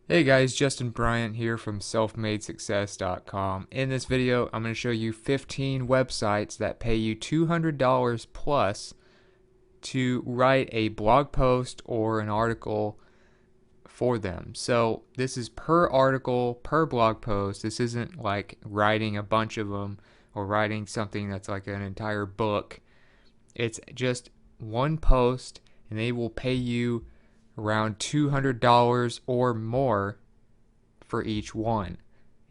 Hey guys, Justin Bryant here from selfmadesuccess.com. In this video, I'm going to show you 15 websites that pay you $200 plus to write a blog post or an article for them. So this is per article, per blog post. This isn't like writing a bunch of them or writing something that's like an entire book. It's just one post and they will pay you around $200 or more for each one.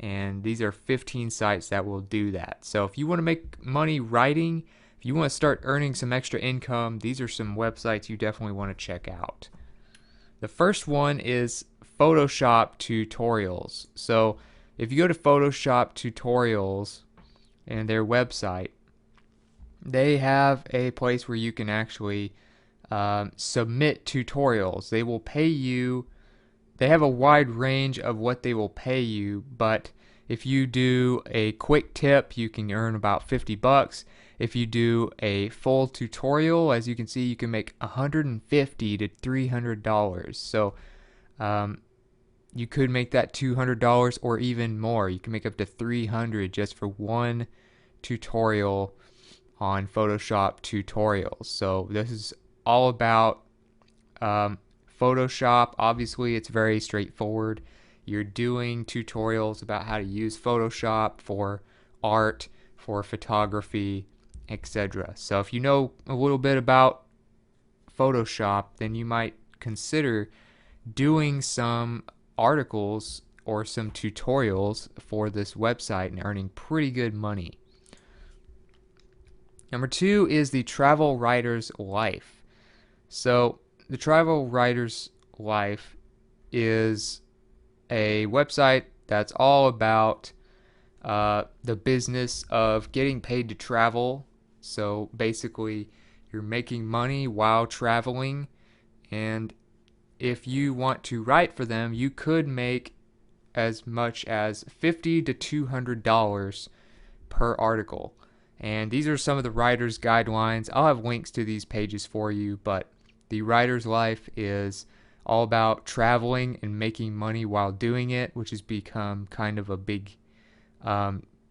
And these are 15 sites that will do that. So if you want to make money writing, if you want to start earning some extra income, these are some websites you definitely want to check out. The first one is Photoshop Tutorials. So if you go to Photoshop Tutorials and their website, they have a place where you can actually submit tutorials. They will pay you. They have a wide range of what they will pay you, but if you do a quick tip, you can earn about 50 bucks. If you do a full tutorial, as you can see, you can make 150 to $300. So you could make that $200 or even more. You can make up to 300 just for one tutorial on Photoshop Tutorials. So this is all about Photoshop. Obviously, it's very straightforward. You're doing tutorials about how to use Photoshop for art, for photography, etc. So if you know a little bit about Photoshop, then you might consider doing some articles or some tutorials for this website and earning pretty good money. Number two is the Travel Writer's Life. So the Travel Writer's Life is a website that's all about the business of getting paid to travel. So basically, you're making money while traveling, and if you want to write for them, you could make as much as $50 to $200 per article. And these are some of the writer's guidelines. I'll have links to these pages for you, but the writer's life is all about traveling and making money while doing it, which has become kind of a big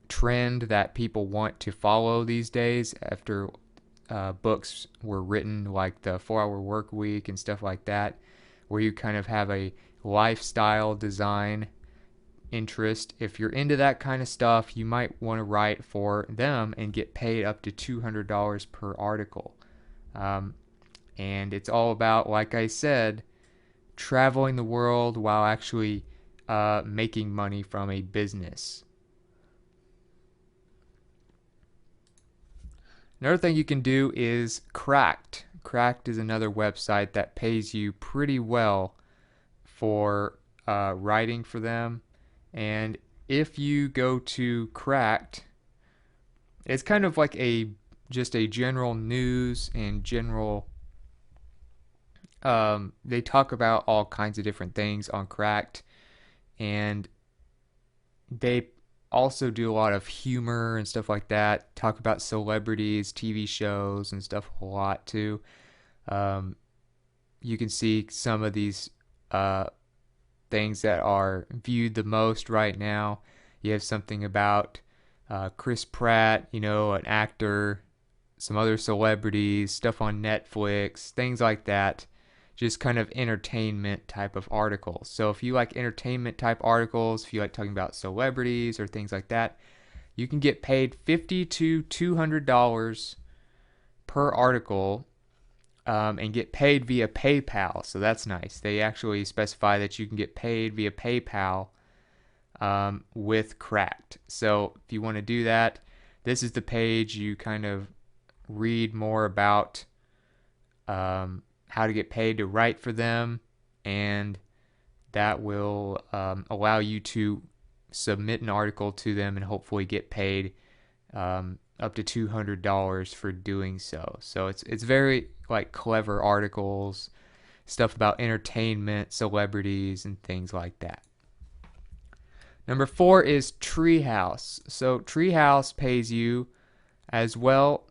trend that people want to follow these days after books were written like the 4 Hour Work Week and stuff like that, where you kind of have a lifestyle design interest. If you're into that kind of stuff, you might want to write for them and get paid up to $200 per article. And it's all about, like I said, traveling the world while actually making money from a business. Another thing you can do is Cracked. Cracked is another website that pays you pretty well for writing for them. And if you go to Cracked, it's kind of like a just a general news and general. They talk about all kinds of different things on Cracked, and they also do a lot of humor and stuff like that. Talk about celebrities, TV shows, and stuff a lot too. Um, you can see some of these uh, things that are viewed the most right now. You have something about Chris Pratt, an actor, some other celebrities, stuff on Netflix, things like that. Just kind of entertainment type of articles. So if you like entertainment type articles, if you like talking about celebrities or things like that, you can get paid $50 to $200 per article and get paid via PayPal. So that's nice. They actually specify that you can get paid via PayPal with Cracked. So if you want to do that, this is the page you kind of read more about how to get paid to write for them, and that will allow you to submit an article to them and hopefully get paid up to $200 for doing so. So it's very like clever articles, stuff about entertainment, celebrities, and things like that. Number four is Treehouse. So Treehouse pays you as well,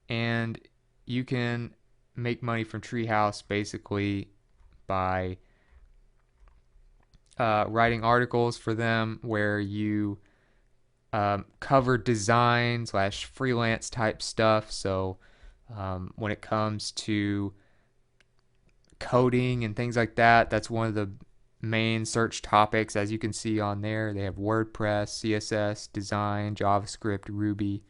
and you can make money from Treehouse basically by writing articles for them where you cover design slash freelance type stuff. So when it comes to coding and things like that, that's one of the main search topics. As you can see on there, they have WordPress, CSS, design, JavaScript, Ruby,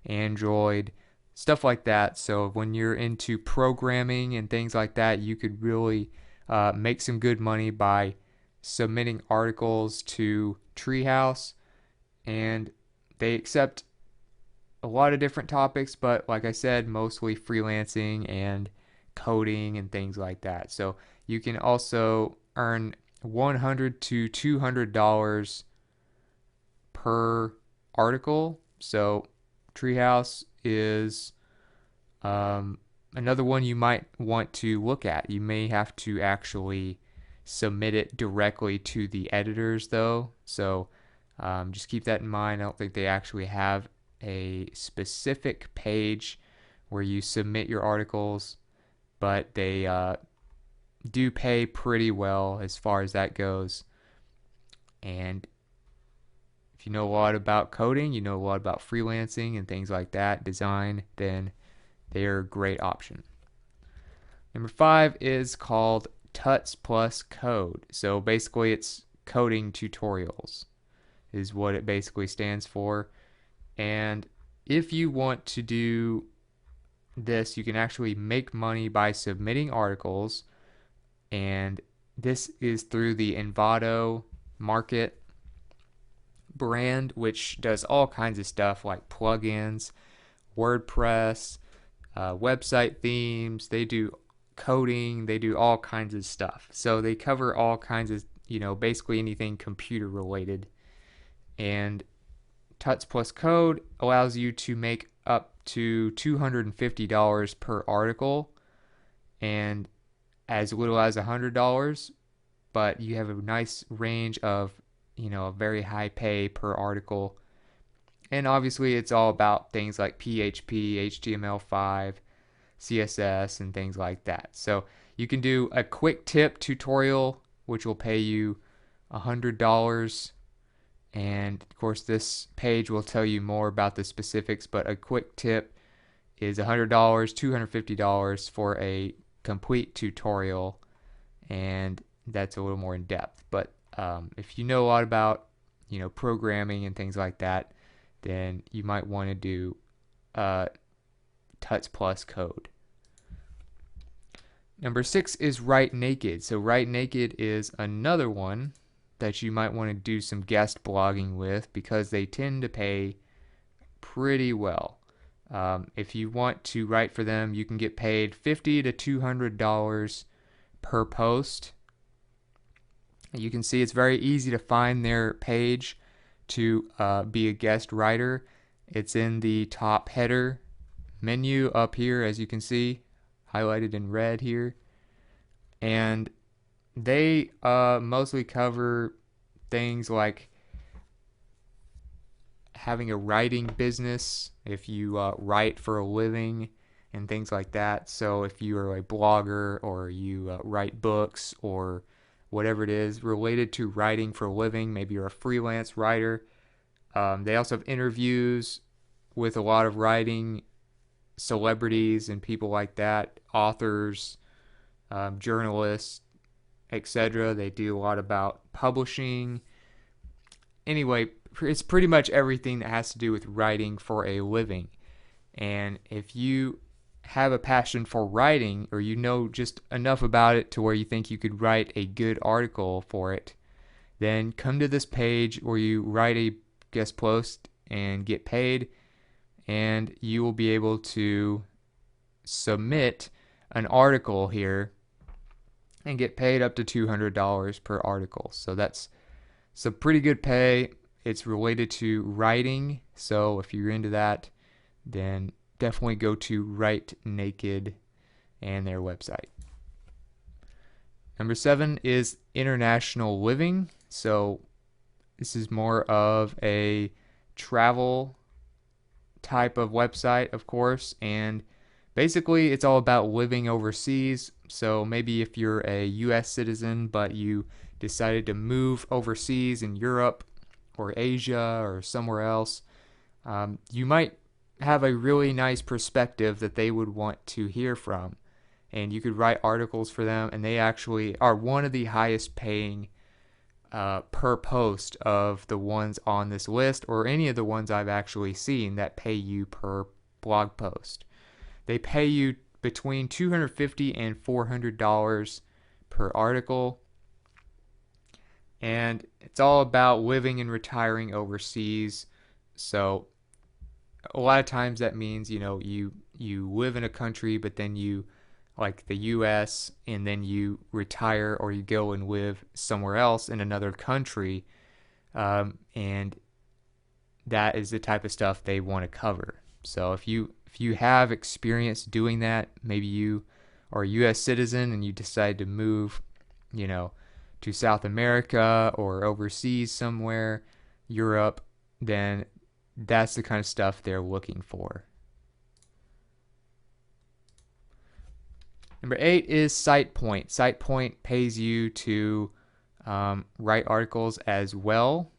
Android, stuff like that. So when you're into programming and things like that, you could really make some good money by submitting articles to Treehouse, and they accept a lot of different topics, but like I said, mostly freelancing and coding and things like that. So you can also earn $100 to $200 per article. So Treehouse is another one you might want to look at. You may have to actually submit it directly to the editors, though. So just keep that in mind. I don't think they actually have a specific page where you submit your articles, but they do pay pretty well as far as that goes. And if you know a lot about coding, you know a lot about freelancing and things like that, design, then they are a great option. Number 5 is called Tuts Plus Code. So basically it's coding tutorials is what it basically stands for. And if you want to do this, you can actually make money by submitting articles, and this is through the Envato Market brand, which does all kinds of stuff like plugins, WordPress, website themes. They do coding, they do all kinds of stuff. So they cover all kinds of, basically anything computer related. And Tuts Plus Code allows you to make up to $250 per article and as little as $100, but you have a nice range of, a very high pay per article. And obviously it's all about things like PHP, HTML5, CSS, and things like that. So you can do a quick tip tutorial, which will pay you $100. And of course, this page will tell you more about the specifics, but a quick tip is $100, $250 for a complete tutorial, and that's a little more in depth. But if you know a lot about, programming and things like that, then you might want to do Tuts Plus Code. Number 6 is Write Naked. So Write Naked is another one that you might want to do some guest blogging with because they tend to pay pretty well. If you want to write for them, you can get paid $50 to $200 per post. You can see it's very easy to find their page to be a guest writer. It's in the top header menu up here, as you can see, highlighted in red here. And they mostly cover things like having a writing business, if you write for a living and things like that. So if you are a blogger or you write books or whatever it is related to writing for a living, maybe you're a freelance writer. They also have interviews with a lot of writing celebrities and people like that, authors, journalists, etc. They do a lot about publishing. Anyway, it's pretty much everything that has to do with writing for a living. And if you have a passion for writing, or you know just enough about it to where you think you could write a good article for it, then come to this page where you write a guest post and get paid, and you will be able to submit an article here and get paid up to $200 per article. So that's some pretty good pay. It's related to writing, so if you're into that, then definitely go to Write Naked and their website. Number 7 is International Living. So this is more of a travel type of website, of course, and Basically, it's all about living overseas. So maybe if you're a US citizen, but you decided to move overseas in Europe or Asia or somewhere else, you might have a really nice perspective that they would want to hear from. And you could write articles for them, and they actually are one of the highest paying per post of the ones on this list, or any of the ones I've actually seen that pay you per blog post. They pay you between $250 and $400 per article, and it's all about living and retiring overseas. So a lot of times that means, you live in a country, but then you, like the US, and then you retire or you go and live somewhere else in another country, and that is the type of stuff they want to cover. So if you have experience doing that, maybe you are a US citizen and you decide to move, you know, to South America or overseas somewhere, Europe, then that's the kind of stuff they're looking for. Number 8 is SitePoint. SitePoint pays you to write articles as well.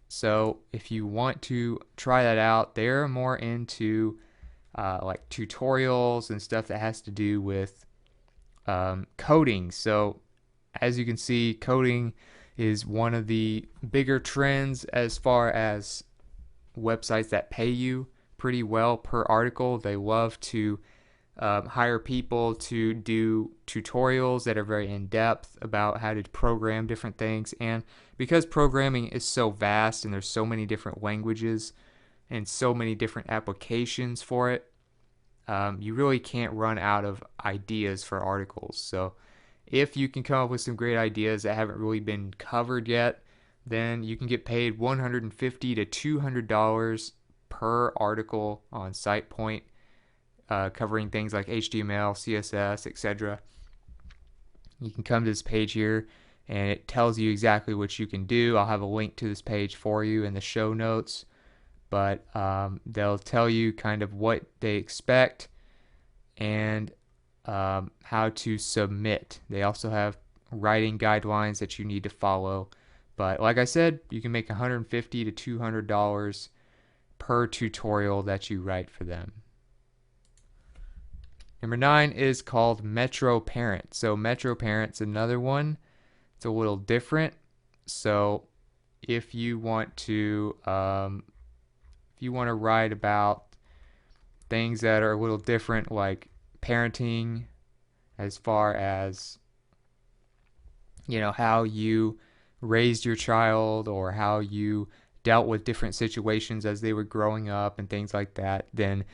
So if you want to try that out, they're more into like tutorials and stuff that has to do with coding. So as you can see, coding is one of the bigger trends as far as websites that pay you pretty well per article. They love to hire people to do tutorials that are very in depth about how to program different things. And because programming is so vast and there's so many different languages and so many different applications for it, you really can't run out of ideas for articles. So if you can come up with some great ideas that haven't really been covered yet, then you can get paid $150 to $200 per article on SitePoint, covering things like HTML, CSS, etc. You can come to this page here and it tells you exactly what you can do. I'll have a link to this page for you in the show notes, but they'll tell you kind of what they expect and how to submit. They also have writing guidelines that you need to follow. But like I said, you can make $150 to $200 per tutorial that you write for them. Number 9 is called Metro Parent. So Metro Parent's another one. It's a little different. So if you want to write about things that are a little different, like parenting, as far as how you raised your child or how you dealt with different situations as they were growing up and things like that, then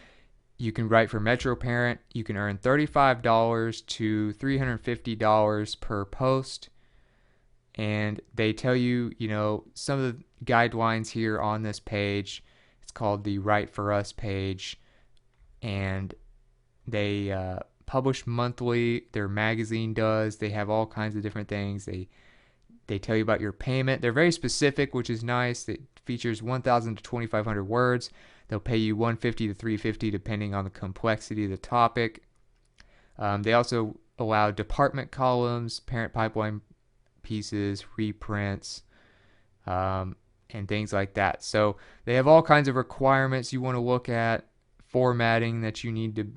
you can write for Metro Parent. You can earn $35 to $350 per post. And they tell you, some of the guidelines here on this page. It's called the Write for Us page. And they publish monthly. Their magazine does. They have all kinds of different things. They tell you about your payment. They're very specific, which is nice. It features 1,000 to 2,500 words. They'll pay you $150 to $350 depending on the complexity of the topic. They also allow department columns, parent pipeline pieces, reprints, and things like that. So they have all kinds of requirements you want to look at, formatting that you need to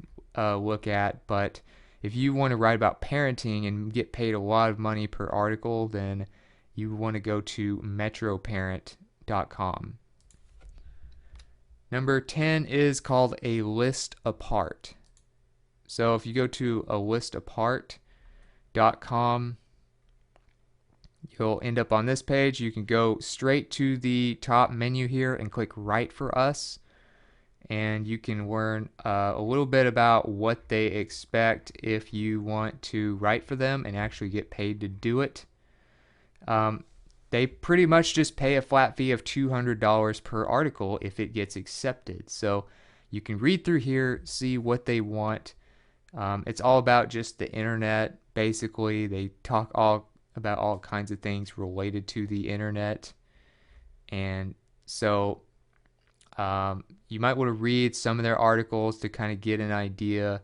look at. But if you want to write about parenting and get paid a lot of money per article, then you want to go to metroparent.com. Number 10 is called A List Apart. So if you go to alistapart.com, you'll end up on this page. You can go straight to the top menu here and click Write for Us. And you can learn a little bit about what they expect if you want to write for them and actually get paid to do it. They pretty much just pay a flat fee of $200 per article if it gets accepted. So you can read through here, see what they want. It's all about just the internet. Basically, they talk all about all kinds of things related to the internet. And so you might want to read some of their articles to kind of get an idea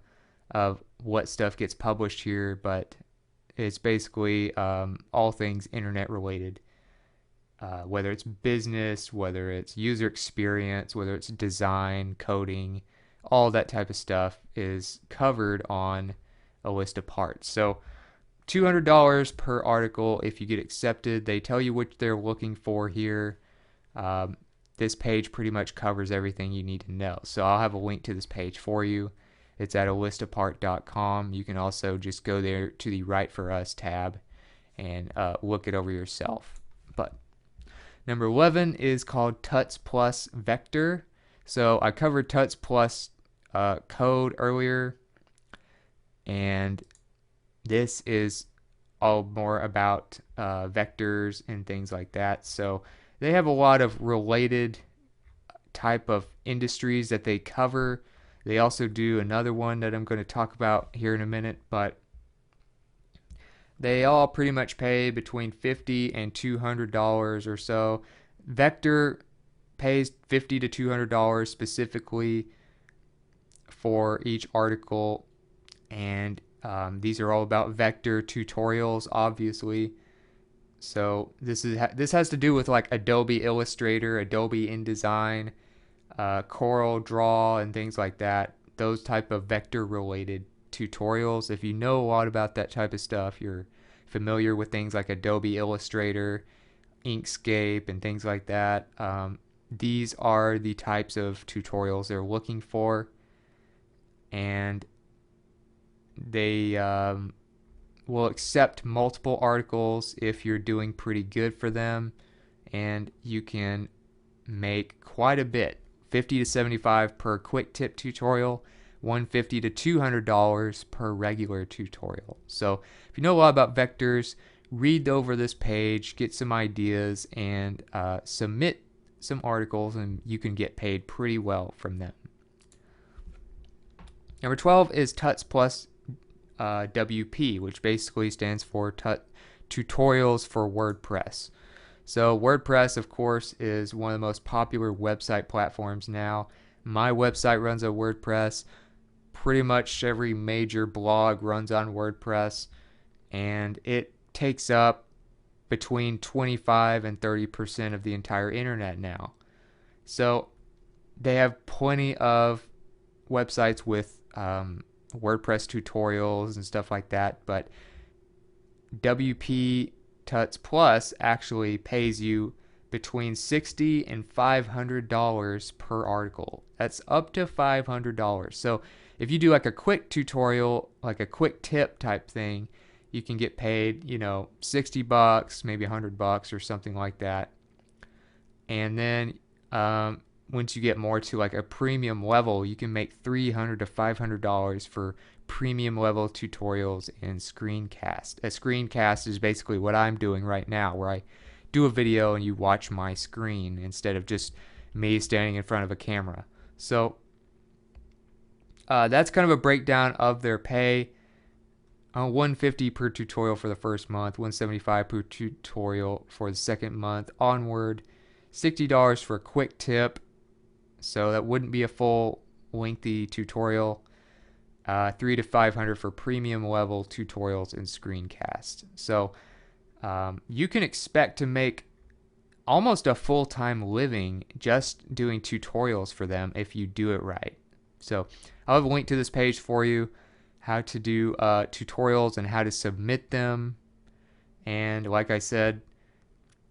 of what stuff gets published here, but it's basically all things internet related. Whether it's business, whether it's user experience, whether it's design, coding, all that type of stuff is covered on A List Apart. So $200 per article if you get accepted. They tell you what they're looking for here. This page pretty much covers everything you need to know. So I'll have a link to this page for you. It's at alistapart.com. You can also just go there to the Write for Us tab and look it over yourself. But number 11 is called Tuts Plus Vector. So I covered Tuts Plus code earlier, and this is all more about vectors and things like that. So they have a lot of related type of industries that they cover. They also do another one that I'm going to talk about here in a minute, but they all pretty much pay between $50 and $200 or so. Vector pays $50 to $200 specifically for each article, and these are all about vector tutorials, obviously. So this has to do with like Adobe Illustrator, Adobe InDesign, Corel Draw, and things like that. Those type of vector related tutorials. If you know a lot about that type of stuff, you're familiar with things like Adobe Illustrator, Inkscape, and things like that. These are the types of tutorials they're looking for, and they will accept multiple articles if you're doing pretty good for them, and you can make quite a bit. $50 to $75 per quick tip tutorial, $150 to $200 per regular tutorial. So if you know a lot about vectors, read over this page, get some ideas, and submit some articles, and you can get paid pretty well from them. Number 12 is Tuts Plus WP, which basically stands for Tutorials for WordPress. So WordPress, of course, is one of the most popular website platforms now. My website runs on WordPress. Pretty much every major blog runs on WordPress, and it takes up between 25 and 30% of the entire internet now. So they have plenty of websites with WordPress tutorials and stuff like that, but WP Tuts Plus actually pays you between $60 and $500 per article. That's up to $500. So if you do like a quick tutorial, like a quick tip type thing, you can get paid, $60, maybe $100 or something like that. And then once you get more to like a premium level, you can make $300 to $500 for premium level tutorials and screencast. A screencast is basically what I'm doing right now, where I do a video and you watch my screen instead of just me standing in front of a camera. So that's kind of a breakdown of their pay. $150 per tutorial for the first month, $175 per tutorial for the second month onward, $60 for a quick tip, so that wouldn't be a full lengthy tutorial, $300 to $500 for premium level tutorials and screencasts. So you can expect to make almost a full-time living just doing tutorials for them if you do it right. So I'll have a link to this page for you, how to do tutorials and how to submit them. And like I said,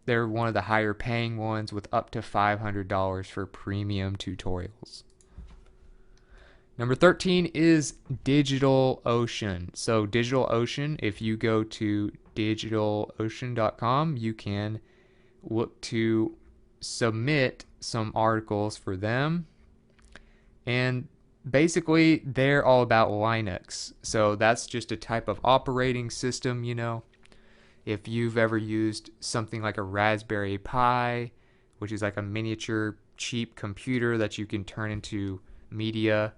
they're one of the higher paying ones with up to $500 for premium tutorials. Number 13 is DigitalOcean. So DigitalOcean, if you go to digitalocean.com, you can look to submit some articles for them. And basically, they're all about Linux. So that's just a type of operating system, If you've ever used something like a Raspberry Pi, which is like a miniature cheap computer that you can turn into media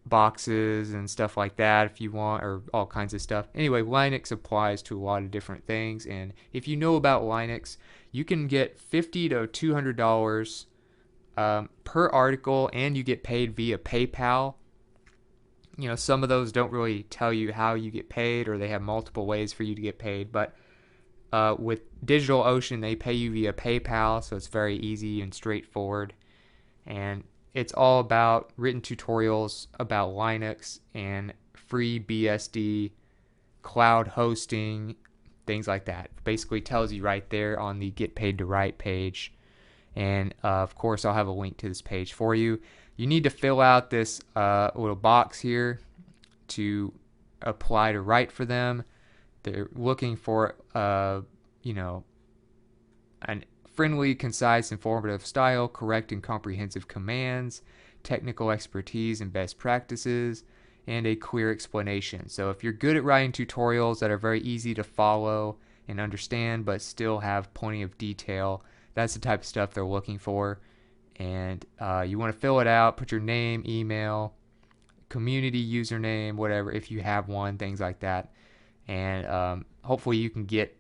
boxes and stuff like that if you want, or all kinds of stuff. Anyway, Linux applies to a lot of different things, and if you know about Linux, you can get $50 to $200 per article, and you get paid via PayPal. some of those don't really tell you how you get paid, or they have multiple ways for you to get paid. But with DigitalOcean, they pay you via PayPal, so it's very easy and straightforward. And it's all about written tutorials about Linux and free BSD, cloud hosting, things like that. Basically tells you right there on the Get Paid to Write page. And of course, I'll have a link to this page for you. You need to fill out this little box here to apply to write for them. They're looking for, an friendly, concise, informative style, correct and comprehensive commands, technical expertise and best practices, and a clear explanation. So if you're good at writing tutorials that are very easy to follow and understand but still have plenty of detail, that's the type of stuff they're looking for. And you want to fill it out, put your name, email, community username, whatever, if you have one, things like that. And hopefully you can get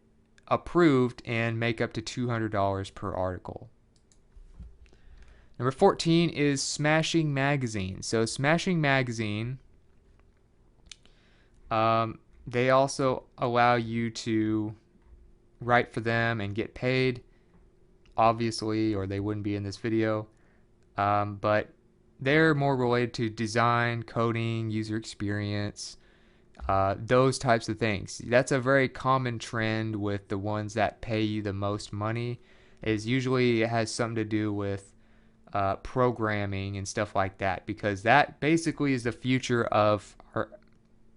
approved and make up to $200 per article. Number 14 is Smashing Magazine. So Smashing Magazine, they also allow you to write for them and get paid, obviously, or they wouldn't be in this video. But they're more related to design, coding, user experience, those types of things. That's a very common trend with the ones that pay you the most money. Is usually it has something to do with programming and stuff like that, because that basically is the future of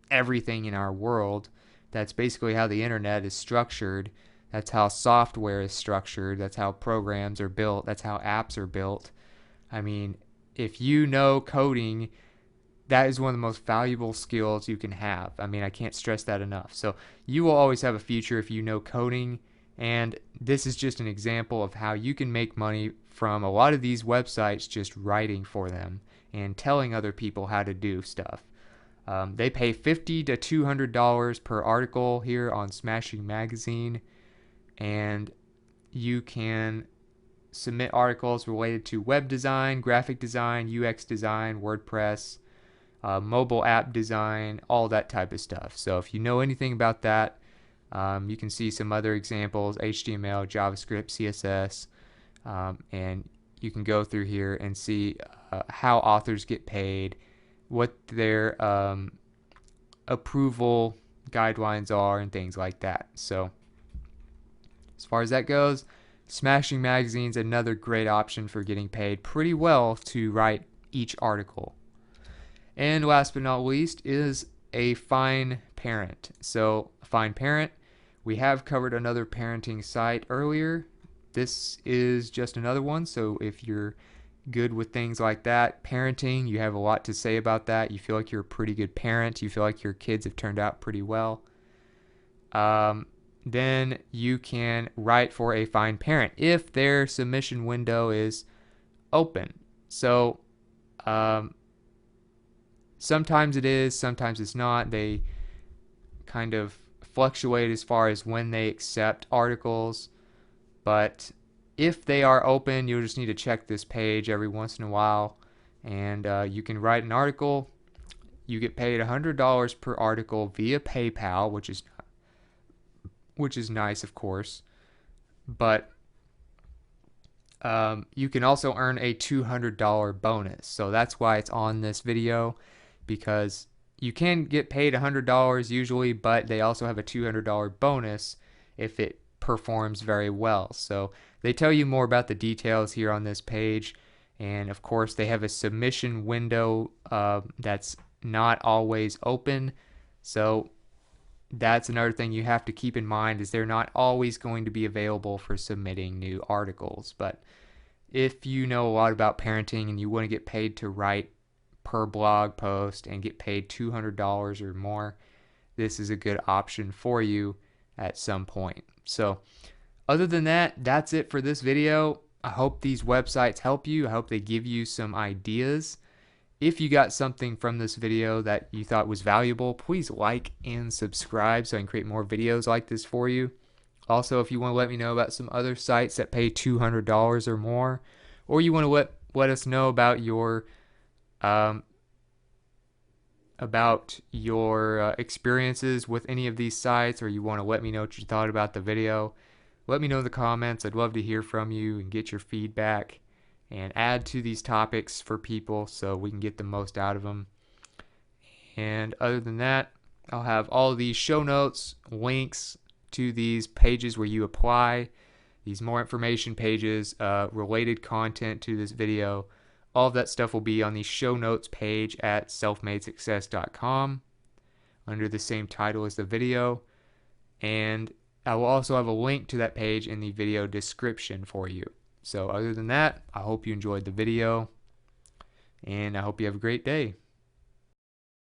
everything in our world. That's basically how the internet is structured. That's how software is structured. That's how programs are built. That's how apps are built. I mean, if you know coding, that is one of the most valuable skills you can have. I mean, I can't stress that enough. So you will always have a future if you know coding, and this is just an example of how you can make money from a lot of these websites just writing for them and telling other people how to do stuff. They pay $50 to $200 per article here on Smashing Magazine, and you can submit articles related to web design, graphic design, UX design, WordPress, mobile app design, all that type of stuff. So if you know anything about that, you can see some other examples: HTML, JavaScript, CSS, and you can go through here and see how authors get paid, what their approval guidelines are, and things like that. So as far as that goes, Smashing Magazine's another great option for getting paid pretty well to write each article. And last but not least is a Fine Parent. So Fine Parent, we have covered another parenting site earlier. This is just another one. So if you're good with things like that, parenting, you have a lot to say about that, you feel like you're a pretty good parent, you feel like your kids have turned out pretty well, then you can write for a Fine Parent if their submission window is open. So sometimes it is, sometimes it's not. They kind of fluctuate as far as when they accept articles, but if they are open, you'll just need to check this page every once in a while, and you can write an article. You get paid $100 per article via PayPal, which is nice, of course, but you can also earn a $200 bonus. So that's why it's on this video, because you can get paid $100 usually, but they also have a $200 bonus if it performs very well. So they tell you more about the details here on this page, and of course they have a submission window that's not always open. So that's another thing you have to keep in mind, is they're not always going to be available for submitting new articles. But if you know a lot about parenting and you want to get paid to write per blog post and get paid $200 or more, this is a good option for you at some point. So other than that, that's it for this video. I hope these websites help you. I hope they give you some ideas. If you got something from this video that you thought was valuable, please like and subscribe so I can create more videos like this for you. Also, if you want to let me know about some other sites that pay $200 or more, or you want to let us know about your about your experiences with any of these sites, or you want to let me know what you thought about the video, let me know in the comments. I'd love to hear from you and get your feedback and add to these topics for people so we can get the most out of them. And other than that, I'll have all of these show notes, links to these pages where you apply, these more information pages, related content to this video. All of that stuff will be on the show notes page at selfmadesuccess.com under the same title as the video. And I will also have a link to that page in the video description for you. So other than that, I hope you enjoyed the video, and I hope you have a great day.